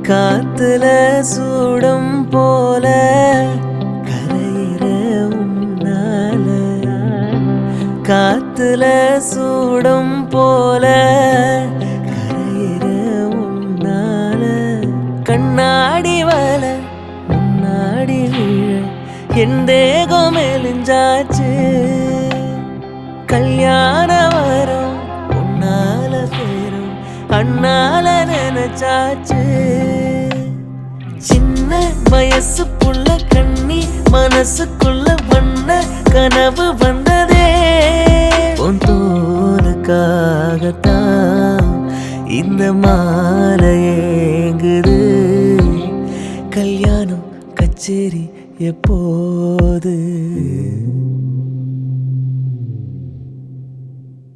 காத்துல சூடம் போல கரையிற உன்னால, காத்துல சூடம் போல கரையிற உன்னால, கண்ணாடி வல முன்னாடி விழ என் தேகம் மெலிஞ்சாச்சு. கல்யாண வரம் உன்னால பேரும் அண்ணால நினைச்சாச்சு. சின்ன வயசு புள்ள கண்ணி மனசுக்குள்ள வண்ண கனவு வந்ததே. உன் தோலுக்காகத்தான் இந்த மாலை ஏங்குது. கல்யாணம் கச்சேரி எப்போது?